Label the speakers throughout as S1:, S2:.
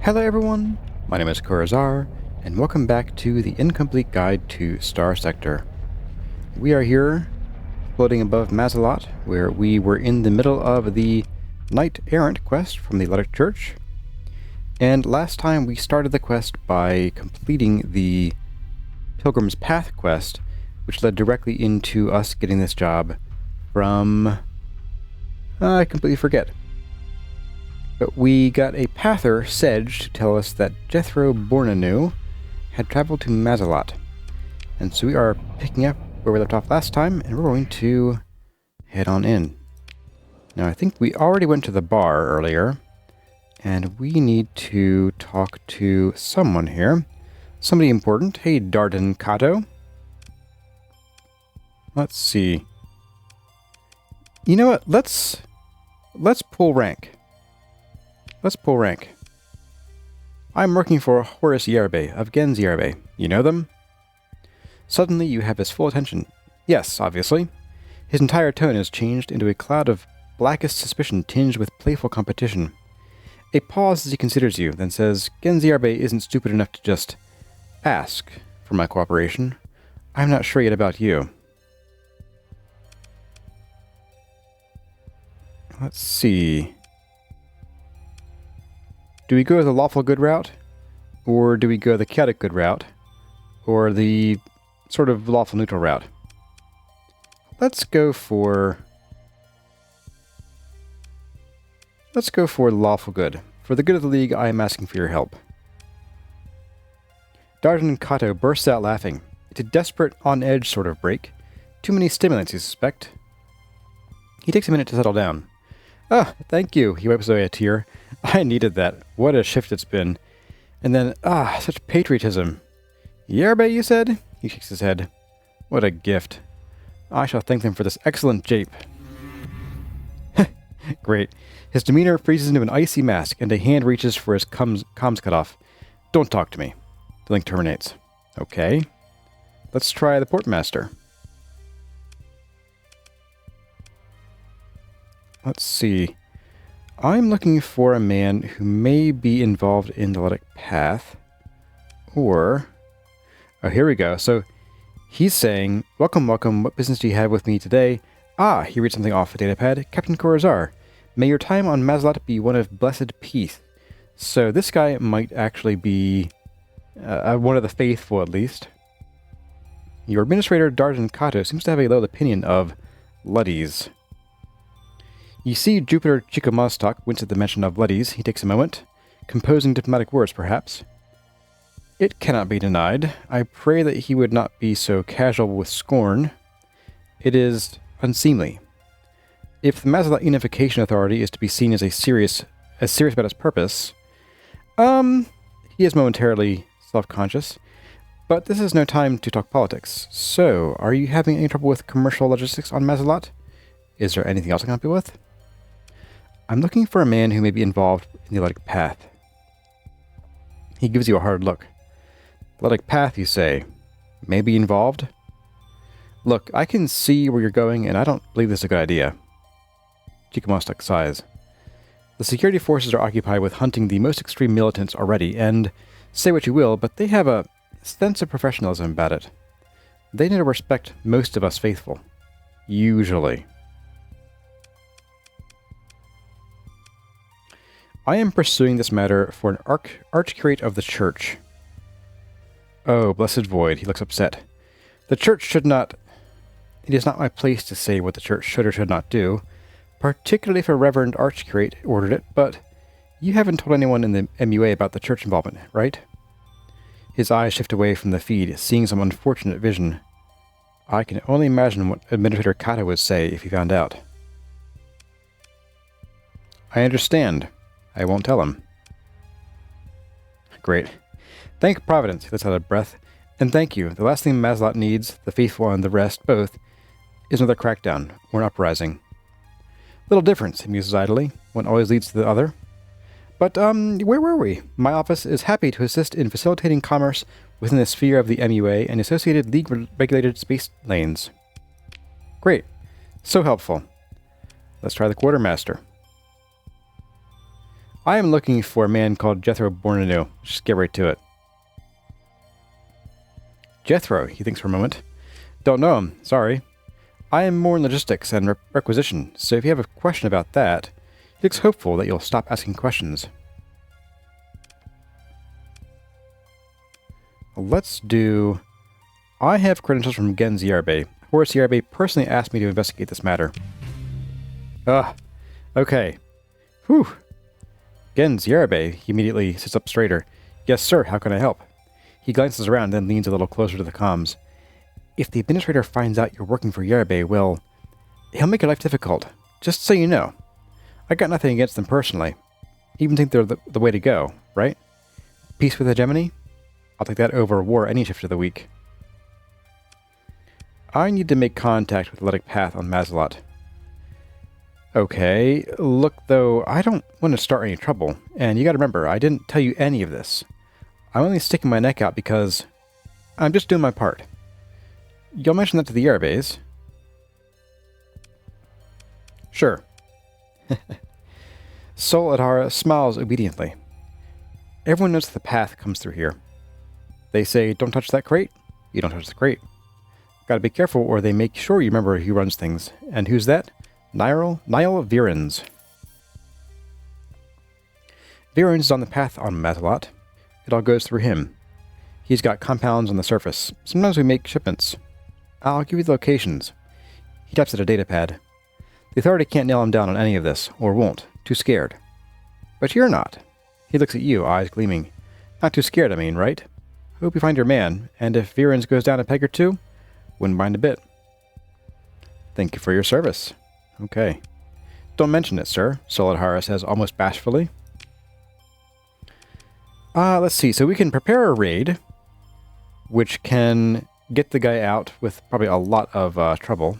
S1: Hello everyone, my name is Kurazar, and welcome back to the Incomplete Guide to Starsector. We are here, floating above Mazalot, where we were in the middle of the Knight Errant quest from the Luddic Church. And last time we started the quest by completing the Pilgrim's Path quest, which led directly into us getting this job from... I completely forget. But we got a pather, Sedge, to tell us that Jethro Bornanew had traveled to Mazalot. And so we are picking up where we left off last time, and we're going to head on in. Now, I think we already went to the bar earlier, and we need to talk to someone here. Somebody important. Hey, Darden Kato. Let's see. You know what? Let's pull rank. Let's pull rank. I'm working for Horace Yerbe of Gens Yerbe. You know them? Suddenly you have his full attention. Yes, obviously. His entire tone is changed into a cloud of blackest suspicion tinged with playful competition. A pause as he considers you, then says, Gens Yerbe isn't stupid enough to just ask for my cooperation. I'm not sure yet about you. Let's see. Do we go the lawful good route? Or do we go the chaotic good route? Or the sort of lawful neutral route? Let's go for lawful good. For the good of the League, I am asking for your help. Darden Kato bursts out laughing. It's a desperate, on-edge sort of break. Too many stimulants, you suspect. He takes a minute to settle down. Ah, thank you, he wipes away a tear. I needed that. What a shift it's been. And then, such patriotism. Yerbe, you said? He shakes his head. What a gift. I shall thank them for this excellent jape. Great. His demeanor freezes into an icy mask, and a hand reaches for his comms cutoff. Don't talk to me. The link terminates. Okay. Let's try the portmaster. Let's see. I'm looking for a man who may be involved in the Luddic Path. Or... Oh, here we go. So, he's saying, Welcome, welcome. What business do you have with me today? Ah, he reads something off a datapad. Captain Kurazar. May your time on Mazalot be one of blessed peace. So, this guy might actually be one of the faithful, at least. Your administrator, Darden Kato, seems to have a low opinion of Luddies. You see Jupiter Chickamostok wince at the mention of Luddies. He takes a moment, composing diplomatic words, perhaps. It cannot be denied. I pray that he would not be so casual with scorn. It is unseemly. If the Mazalot Unification Authority is to be seen as serious about its purpose, he is momentarily self-conscious. But this is no time to talk politics. So, are you having any trouble with commercial logistics on Mazalot? Is there anything else I can help you with? I'm looking for a man who may be involved in the Luddic Path. He gives you a hard look. Luddic Path, you say? May be involved? Look, I can see where you're going, and I don't believe this is a good idea. Chickamostok sighs. The security forces are occupied with hunting the most extreme militants already, and say what you will, but they have a sense of professionalism about it. They need to respect most of us faithful. Usually. I am pursuing this matter for an archcurate of the church. Oh, blessed void, he looks upset. The church should not... It is not my place to say what the church should or should not do, particularly if a reverend archcurate ordered it, but you haven't told anyone in the MUA about the church involvement, right? His eyes shift away from the feed, seeing some unfortunate vision. I can only imagine what Administrator Kato would say if he found out. I understand. I won't tell him. Great. Thank Providence, he lets out a breath. And thank you. The last thing Mazalot needs, the faithful and the rest, both, is another crackdown, or an uprising. Little difference, he muses idly. One always leads to the other. But, where were we? My office is happy to assist in facilitating commerce within the sphere of the MUA and associated League-regulated space lanes. Great. So helpful. Let's try the quartermaster. I am looking for a man called Jethro Bornanew. Just get right to it. Jethro, he thinks for a moment. Don't know him, sorry. I am more in logistics and requisition, so if you have a question about that, he looks hopeful that you'll stop asking questions. Let's do... I have credentials from Gen Zierbe. Horace Zierbe personally asked me to investigate this matter. Okay. Whew. Gen Zierbe, he immediately sits up straighter. Yes, sir, how can I help? He glances around, then leans a little closer to the comms. If the administrator finds out you're working for Zierbe, well, he'll make your life difficult. Just so you know. I got nothing against them personally. Even think they're the way to go, right? Peace with hegemony? I'll take that over war any shift of the week. I need to make contact with Luddic Path on Mazalot. Okay, look though, I don't want to start any trouble, and you gotta remember, I didn't tell you any of this. I'm only sticking my neck out because I'm just doing my part. You'll mention that to the Yerbes. Sure. Sol Adhara smiles obediently. Everyone knows that the path comes through here. They say, don't touch that crate, you don't touch the crate. Gotta be careful or they make sure you remember who runs things. And who's that? Niall Virens. Virens is on the path on Mazalot. It all goes through him. He's got compounds on the surface. Sometimes we make shipments. I'll give you the locations. He taps at a datapad. The authority can't nail him down on any of this, or won't. Too scared. But you're not. He looks at you, eyes gleaming. Not too scared, I mean, right? Hope you find your man, and if Virens goes down a peg or two, wouldn't mind a bit. Thank you for your service. Okay. Don't mention it, sir, Sol Adhara says almost bashfully. Let's see. So we can prepare a raid, which can get the guy out with probably a lot of trouble.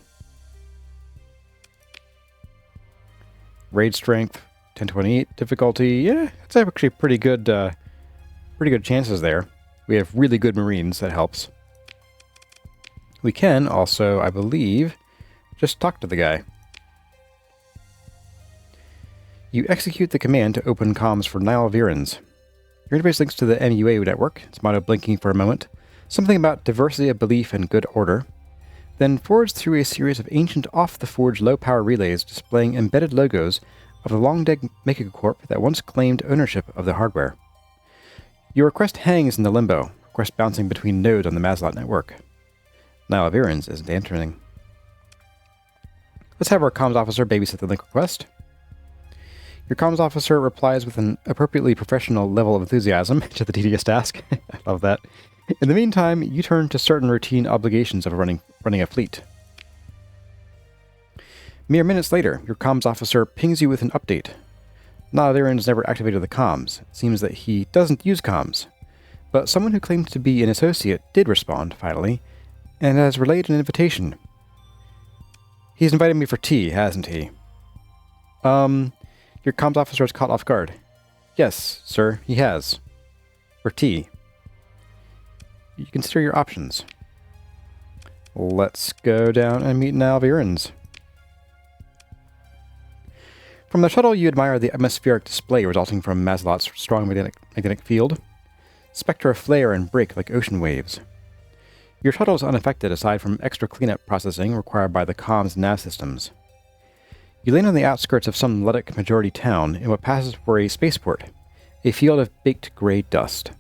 S1: Raid strength, 1028 difficulty. Yeah, it's actually pretty good chances there. We have really good Marines. That helps. We can also, I believe, just talk to the guy. You execute the command to open comms for Niall Virens. Your interface links to the MUA network, its motto blinking for a moment, something about diversity of belief and good order, then forwards through a series of ancient off-the-forge low-power relays displaying embedded logos of the long-dead megacorp that once claimed ownership of the hardware. Your request hangs in the limbo, request bouncing between nodes on the Mazalot network. Niall Virens isn't answering. Let's have our comms officer babysit the link request. Your comms officer replies with an appropriately professional level of enthusiasm to the tedious task. I love that. In the meantime, you turn to certain routine obligations of running a fleet. Mere minutes later, your comms officer pings you with an update. Niall Virens never activated the comms. It seems that he doesn't use comms. But someone who claimed to be an associate did respond, finally, and has relayed an invitation. He's invited me for tea, hasn't he? Your comms officer is caught off guard. Yes, sir, he has. For tea. You consider your options. Let's go down and meet Niall Virens. From the shuttle, you admire the atmospheric display resulting from Mazalot's strong magnetic field. Spectra flare and break like ocean waves. Your shuttle is unaffected aside from extra cleanup processing required by the comms nav systems. You land on the outskirts of some Luddic majority town in what passes for a spaceport, a field of baked gray dust.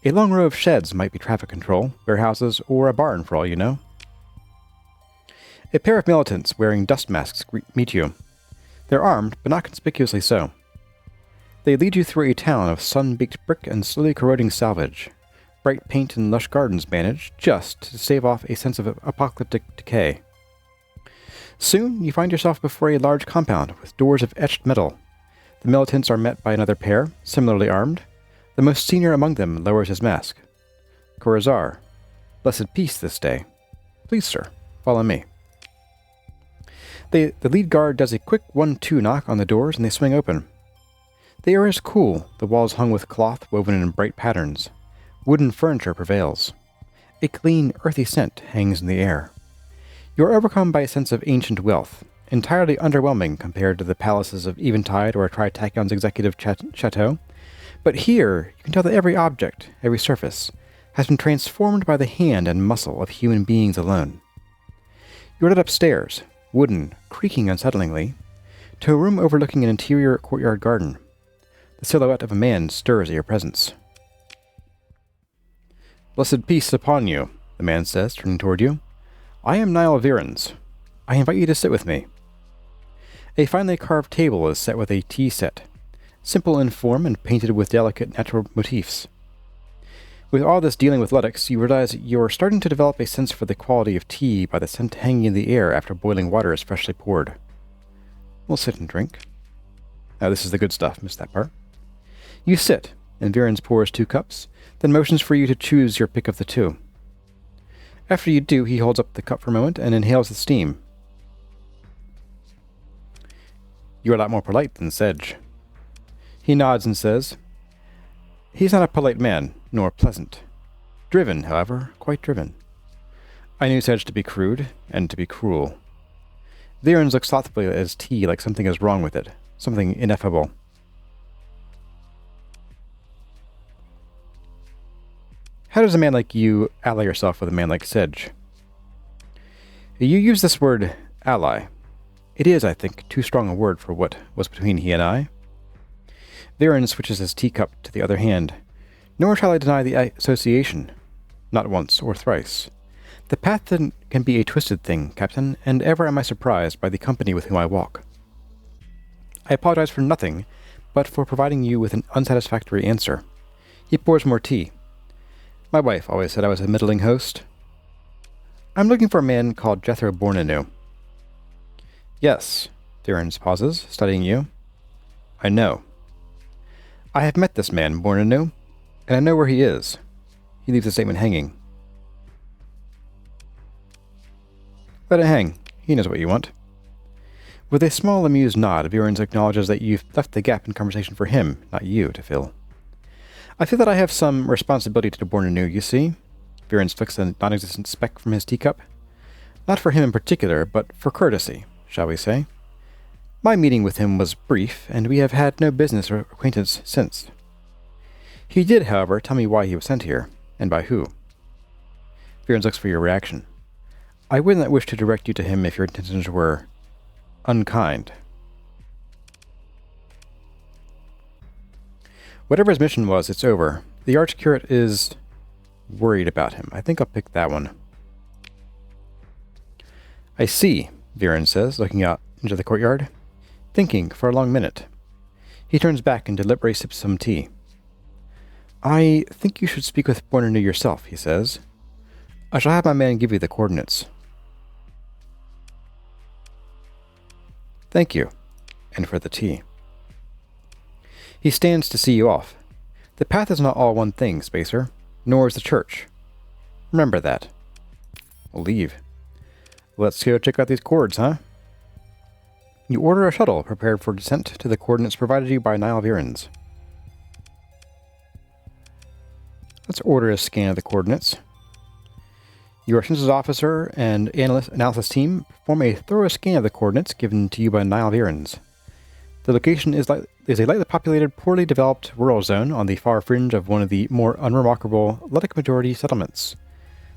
S1: A long row of sheds might be traffic control, warehouses, or a barn for all you know. A pair of militants wearing dust masks meet you. They're armed, but not conspicuously so. They lead you through a town of sun-baked brick and slowly corroding salvage. Bright paint and lush gardens manage just to stave off a sense of apocalyptic decay. Soon, you find yourself before a large compound with doors of etched metal. The militants are met by another pair, similarly armed. The most senior among them lowers his mask. Corazar, blessed peace this day. Please, sir, follow me. The lead guard does a quick 1-2 knock on the doors and they swing open. The air is cool, the walls hung with cloth woven in bright patterns. Wooden furniture prevails. A clean, earthy scent hangs in the air. You are overcome by a sense of ancient wealth, entirely underwhelming compared to the palaces of Eventide or Tritachyon's executive chateau. But here, you can tell that every object, every surface, has been transformed by the hand and muscle of human beings alone. You are led upstairs, wooden, creaking unsettlingly, to a room overlooking an interior courtyard garden. The silhouette of a man stirs at your presence. "Blessed peace upon you," the man says, turning toward you. "I am Niall Virens. I invite you to sit with me." A finely carved table is set with a tea set, simple in form and painted with delicate natural motifs. With all this dealing with Luddics, you realize you're starting to develop a sense for the quality of tea by the scent hanging in the air after boiling water is freshly poured. We'll sit and drink. Now this is the good stuff, missed that part. You sit, and Virens pours 2 cups, then motions for you to choose your pick of the 2. After you do, he holds up the cup for a moment and inhales the steam. "You're a lot more polite than Sedge." He nods and says, "He's not a polite man, nor pleasant. Driven, however, quite driven. I knew Sedge to be crude, and to be cruel." Virens looks thoughtfully at his tea like something is wrong with it, something ineffable. "How does a man like you ally yourself with a man like Sedge?" You use this word, ally. It is, I think, too strong a word for what was between he and I. Virens switches his teacup to the other hand. "Nor shall I deny the association. Not once or thrice. The path can be a twisted thing, Captain, and ever am I surprised by the company with whom I walk. I apologize for nothing, but for providing you with an unsatisfactory answer." He pours more tea. "My wife always said I was a middling host." "I'm looking for a man called Jethro Bornanew." "Yes," Virens pauses, studying you. "I know. I have met this man, Bornanew, and I know where he is." He leaves the statement hanging. "Let it hang. He knows what you want." With a small amused nod, Virens acknowledges that you've left the gap in conversation for him, not you, to fill. "I feel that I have some responsibility to Bornanew, you see." Virens flicks a non-existent speck from his teacup. "Not for him in particular, but for courtesy, shall we say. My meeting with him was brief, and we have had no business or acquaintance since. He did, however, tell me why he was sent here, and by who." Virens looks for your reaction. "I would not wish to direct you to him if your intentions were unkind." Whatever his mission was, it's over. The Archcurate is worried about him. I think I'll pick that one. "I see," Virens says, looking out into the courtyard, thinking for a long minute. He turns back and deliberately sips some tea. "I think you should speak with Bornanew yourself," he says. "I shall have my man give you the coordinates." "Thank you, and for the tea." He stands to see you off. The path is not all one thing, Spacer, nor is the church. Remember that. We'll leave. Let's go check out these cords, huh? You order a shuttle prepared for descent to the coordinates provided you by Niall Virens. Let's order a scan of the coordinates. Your census officer and analysis team perform a thorough scan of the coordinates given to you by Niall Virens. The location is a lightly populated, poorly developed rural zone on the far fringe of one of the more unremarkable Luddic majority settlements.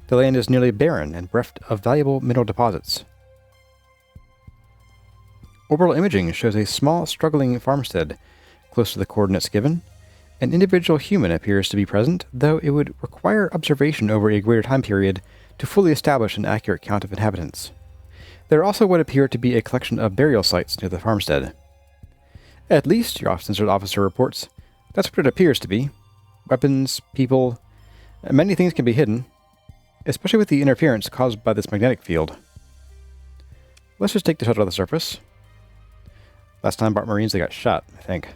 S1: The land is nearly barren and bereft of valuable mineral deposits. Orbital imaging shows a small, struggling farmstead close to the coordinates given. An individual human appears to be present, though it would require observation over a greater time period to fully establish an accurate count of inhabitants. There also would appear to be a collection of burial sites near the farmstead. At least, your census officer reports, that's what it appears to be. Weapons, people, many things can be hidden, especially with the interference caused by this magnetic field. Let's just take the shuttle to the surface. Last time Bart Marines, they got shot, I think.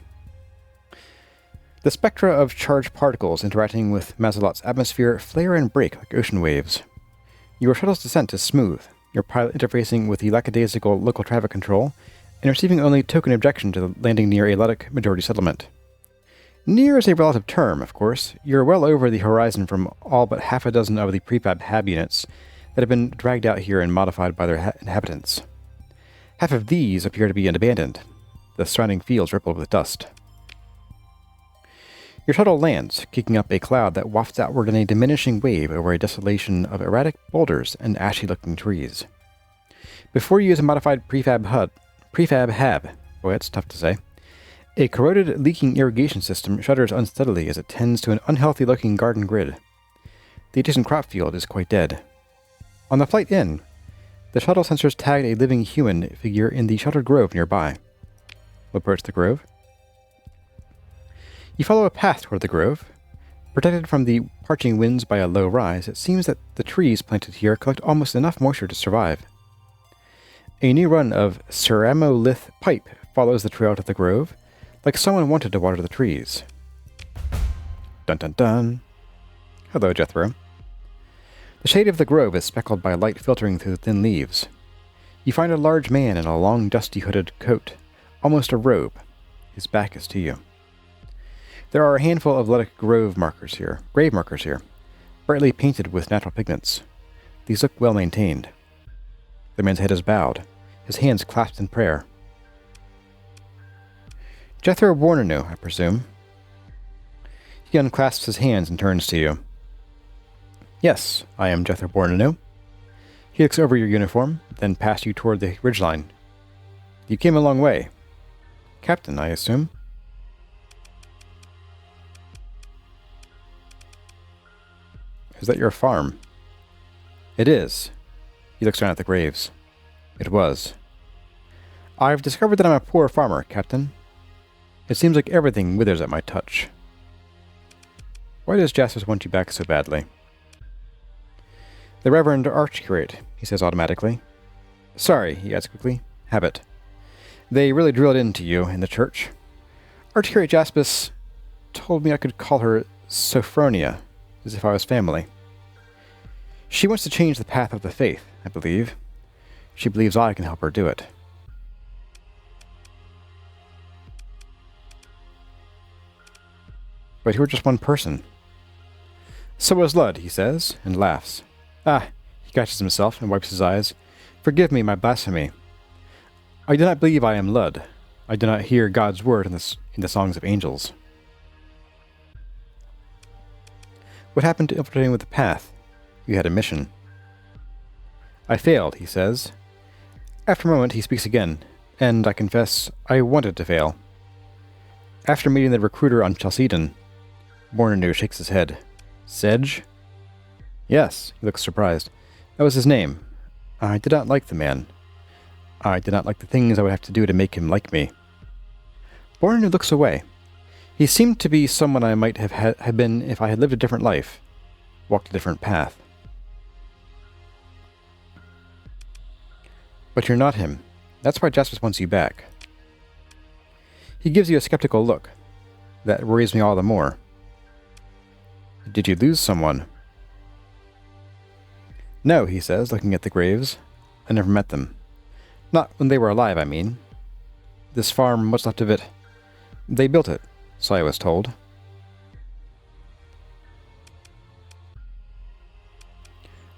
S1: The spectra of charged particles interacting with Mazalot's atmosphere flare and break like ocean waves. Your shuttle's descent is smooth, your pilot interfacing with the lackadaisical local traffic control, and receiving only token objection to landing near a Luddic majority settlement. Near is a relative term, of course. You're well over the horizon from all but half a dozen of the prefab HAB units that have been dragged out here and modified by their inhabitants. Half of these appear to be abandoned. The surrounding fields ripple with dust. Your shuttle lands, kicking up a cloud that wafts outward in a diminishing wave over a desolation of erratic boulders and ashy-looking trees. Before you use a modified prefab hab, boy, that's tough to say, a corroded, leaking irrigation system shudders unsteadily as it tends to an unhealthy-looking garden grid. The adjacent crop field is quite dead. On the flight in, the shuttle sensors tagged a living human figure in the sheltered grove nearby. We'll approach the grove. You follow a path toward the grove. Protected from the parching winds by a low rise, it seems that the trees planted here collect almost enough moisture to survive. A new run of ceramolith pipe follows the trail to the grove, like someone wanted to water the trees. Dun dun dun. Hello, Jethro. The shade of the grove is speckled by light filtering through the thin leaves. You find a large man in a long, dusty hooded coat, almost a robe. His back is to you. There are a handful of Luddic grave markers here, brightly painted with natural pigments. These look well maintained. The man's head is bowed, his hands clasped in prayer. Jethro Bornanew, I presume. He unclasps his hands and turns to you. Yes, I am Jethro Bornanew. He looks over your uniform, then past you toward the ridgeline. You came a long way. Captain, I assume? Is that your farm? It is. He looks around at the graves. It was. I've discovered that I'm a poor farmer, Captain. It seems like everything withers at my touch. Why does Jaspis want you back so badly? The Reverend Archcurate, he says automatically. Sorry, he adds quickly. Habit. They really drilled into you in the church. Archcurate Jaspis told me I could call her Sophronia, as if I was family. She wants to change the path of the faith, I believe. She believes I can help her do it. But you're just one person. So is Lud, he says, and laughs. Ah, he catches himself and wipes his eyes. Forgive me my blasphemy. I do not believe I am Lud. I do not hear God's word in the songs of angels. What happened to infiltrating with the path? You had a mission. I failed, he says. After a moment, he speaks again, and I confess, I wanted to fail. After meeting the recruiter on Chalcedon, Bornanew shakes his head. Sedge? Yes, he looks surprised. That was his name. I did not like the man. I did not like the things I would have to do to make him like me. Bornanew looks away. He seemed to be someone I might have been if I had lived a different life, walked a different path. But you're not him. That's why Jaspis wants you back. He gives you a skeptical look. That worries me all the more. Did you lose someone? No, he says, looking at the graves. I never met them. Not when they were alive, I mean. This farm, what's left of it? They built it, so I was told.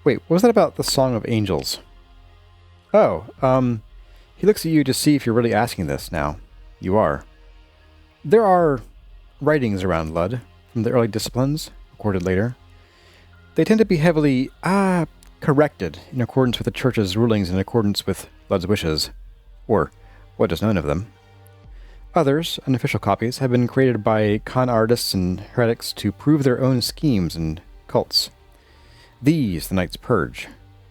S1: Wait, what was that about the Song of Angels? Oh, he looks at you to see if you're really asking this now. You are. There are writings around Lud from the early disciplines, recorded later. They tend to be heavily, corrected in accordance with the church's rulings in accordance with Lud's wishes, or what is known of them. Others, unofficial copies, have been created by con artists and heretics to prove their own schemes and cults. These the Knights purge.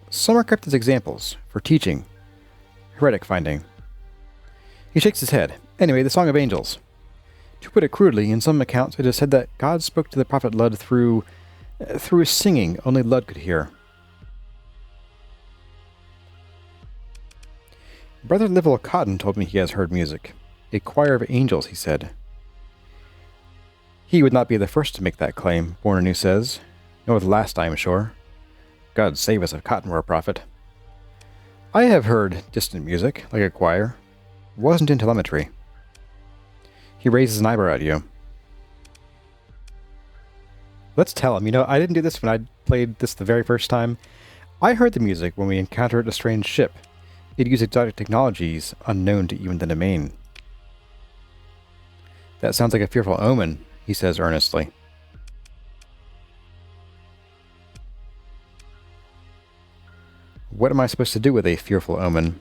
S1: Some are kept as examples, for teaching, heretic finding. He shakes his head. Anyway, the Song of Angels. To put it crudely, in some accounts it is said that God spoke to the prophet Lud through singing only Lud could hear. Brother Livel Cotton told me he has heard music. A choir of angels, he said. He would not be the first to make that claim, Bornanew says. Nor the last, I am sure. God save us if Cotton were a prophet. I have heard distant music, like a choir. Wasn't in telemetry. He raises an eyebrow at you. Let's tell him. I didn't do this when I played this the very first time. I heard the music when we encountered a strange ship. It used exotic technologies unknown to even the domain. That sounds like a fearful omen, he says earnestly. What am I supposed to do with a fearful omen?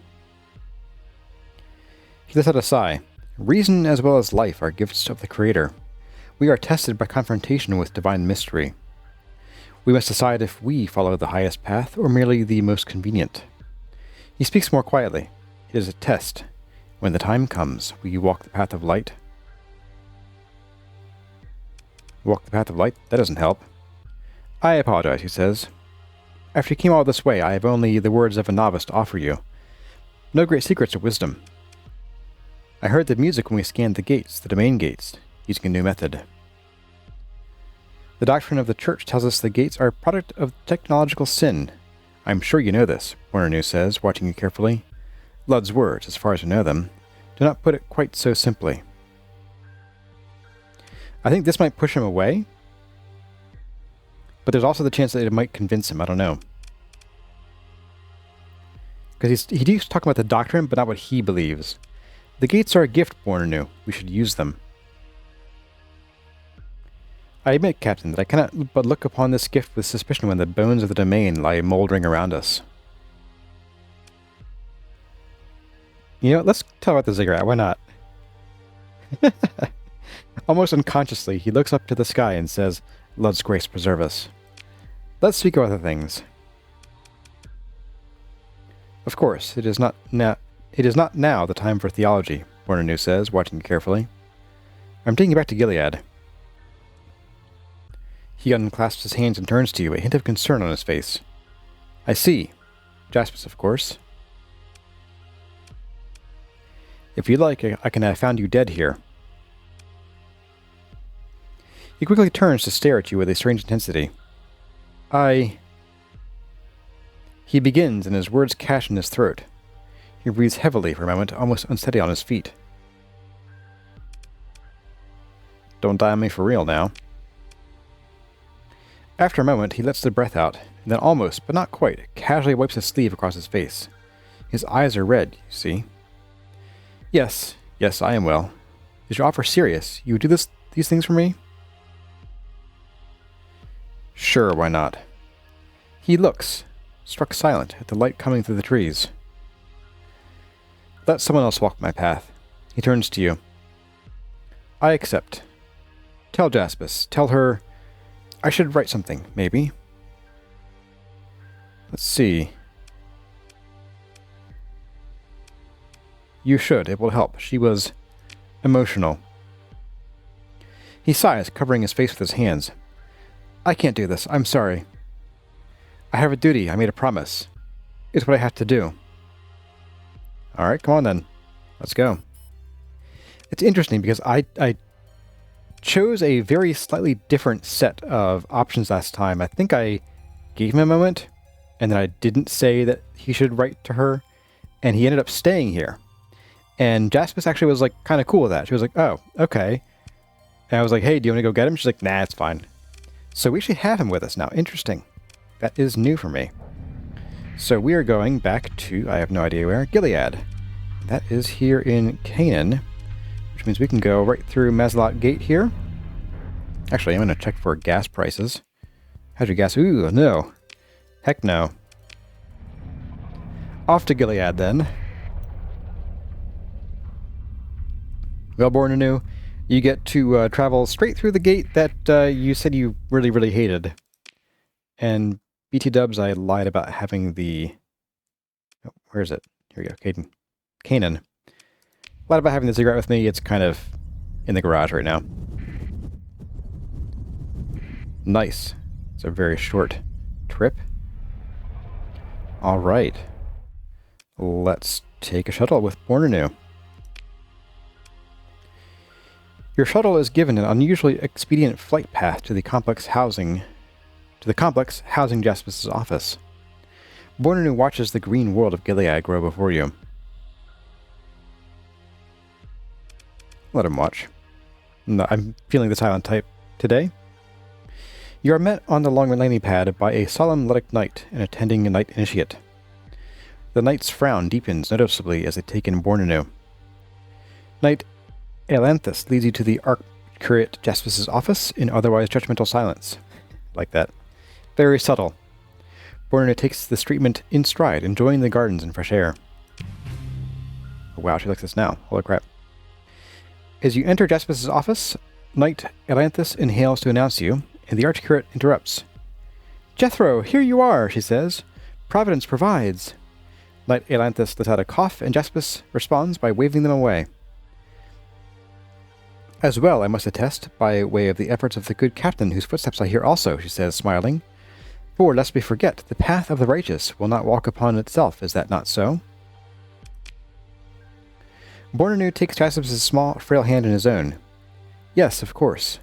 S1: He lets out a sigh. Reason as well as life are gifts of the Creator. We are tested by confrontation with divine mystery. We must decide if we follow the highest path or merely the most convenient. He speaks more quietly. It is a test. When the time comes, will you walk the path of light? Walk the path of light? That doesn't help. I apologize, he says. After you came all this way, I have only the words of a novice to offer you. No great secrets or wisdom. I heard the music when we scanned the gates, the domain gates, using a new method. The doctrine of the Church tells us the gates are a product of technological sin. I'm sure you know this, Bornanew says, watching you carefully. Lud's words, as far as I know them, do not put it quite so simply. I think this might push him away, but there's also the chance that it might convince him. I don't know. Because he keeps talking about the doctrine, but not what he believes. The gates are a gift, Bornanew. We should use them. I admit, Captain, that I cannot but look upon this gift with suspicion when the bones of the domain lie moldering around us. You know what? Let's talk about the ziggurat. Why not? Almost unconsciously, he looks up to the sky and says, Lud's grace preserve us. Let's speak of other things. Of course, it is not now the time for theology, Bornanew says, watching you carefully. I'm taking you back to Gilead. He unclasps his hands and turns to you, a hint of concern on his face. I see. Jaspis, of course. If you like, I can have found you dead here. He quickly turns to stare at you with a strange intensity. He begins, and his words catch in his throat. He breathes heavily for a moment, almost unsteady on his feet. Don't die on me for real now. After a moment, he lets the breath out, and then almost, but not quite, casually wipes his sleeve across his face. His eyes are red, you see. Yes, I am well. Is your offer serious? You would do these things for me? Sure, why not? He looks, struck silent, at the light coming through the trees. Let someone else walk my path. He turns to you. I accept. Tell Jaspis. Tell her... I should write something, maybe. Let's see. You should. It will help. She was emotional. He sighs, covering his face with his hands. I can't do this. I'm sorry. I have a duty. I made a promise. It's what I have to do. All right, come on then. Let's go. It's interesting because I chose a very slightly different set of options last time. I think I gave him a moment, and then I didn't say that he should write to her, and he ended up staying here. And Jaspis actually was like kind of cool with that. She was like, oh, okay. And I was like, hey, do you want to go get him? She's like, nah, it's fine. So we should have him with us now. Interesting. That is new for me. So we are going back to, I have no idea where, Gilead. That is here in Canaan, which means we can go right through Mazalot Gate here. Actually, I'm going to check for gas prices. How's your gas? Ooh, no. Heck no. Off to Gilead then. Well, Bornanew, you get to travel straight through the gate that you said you really, really hated. And BT Dubs, I lied about having the... Oh, where is it? Here we go, Canaan. Lied about having the ziggurat with me. It's kind of in the garage right now. Nice. It's a very short trip. All right. Let's take a shuttle with Bornanew. Your shuttle is given an unusually expedient flight path to the complex housing Jaspis' office. Bornanew watches the green world of Gilead grow before you. Let him watch. No, I'm feeling the silent type today. You are met on the long landing pad by a solemn Luddic knight and attending a knight initiate. The knight's frown deepens noticeably as they take in Bornanew. Knight Ailanthus leads you to the Archcurate Jaspis' office in otherwise judgmental silence. Like that. Very subtle. Bornanew takes this treatment in stride, enjoying the gardens and fresh air. Oh, wow, she likes this now. Holy crap. As you enter Jaspis' office, Knight Ailanthus inhales to announce you, and the Archcurate interrupts. Jethro, here you are, she says. Providence provides. Knight Ailanthus lets out a cough, and Jaspis responds by waving them away. As well, I must attest, by way of the efforts of the good captain whose footsteps I hear also, she says, smiling. For, lest we forget, the path of the righteous will not walk upon itself, is that not so? Bornanew takes Jaspis' small, frail hand in his own. Yes, of course.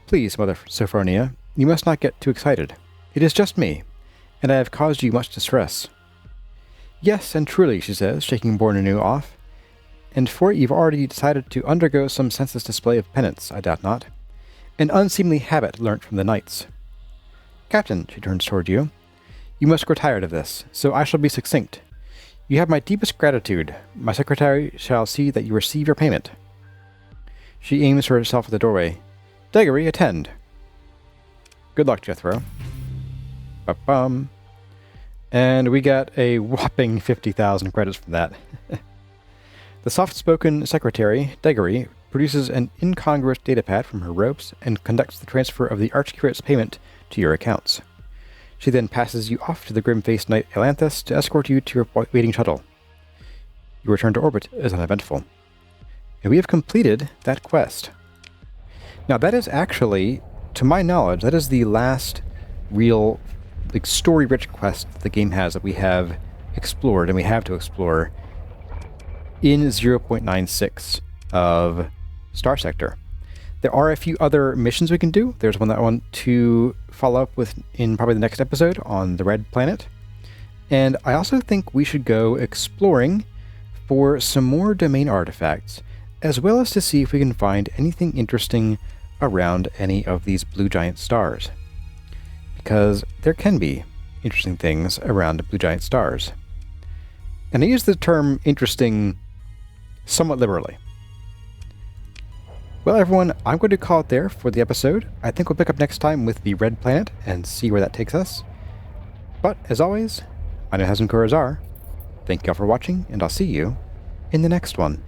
S1: Please, Mother Sophronia, you must not get too excited. It is just me, and I have caused you much distress. Yes, and truly, she says, shaking Bornanew off. And for it you've already decided to undergo some senseless display of penance, I doubt not. An unseemly habit learnt from the knights. Captain, she turns toward you, you must grow tired of this, so I shall be succinct. You have my deepest gratitude. My secretary shall see that you receive your payment. She aims for herself at the doorway. Deggery, attend. Good luck, Jethro. Ba-bum. And we got a whopping 50,000 credits from that. The soft-spoken secretary, Deggery, produces an incongruous datapad from her robes and conducts the transfer of the Archcurate's payment to your accounts. She then passes you off to the grim-faced Knight Ailanthus to escort you to your waiting shuttle. Your return to orbit is uneventful. And we have completed that quest. Now that is actually, to my knowledge, that is the last real story-rich quest the game has that we have explored, and we have to explore, in 0.96 of Starsector. There are a few other missions we can do. There's one that I want to follow up with in probably the next episode on the Red Planet. And I also think we should go exploring for some more domain artifacts, as well as to see if we can find anything interesting around any of these blue giant stars. Because there can be interesting things around blue giant stars. And I use the term interesting somewhat liberally. Well, everyone, I'm going to call it there for the episode. I think we'll pick up next time with the Red Planet and see where that takes us. But, as always, I know Hazm Kurazar. Thank you all for watching, and I'll see you in the next one.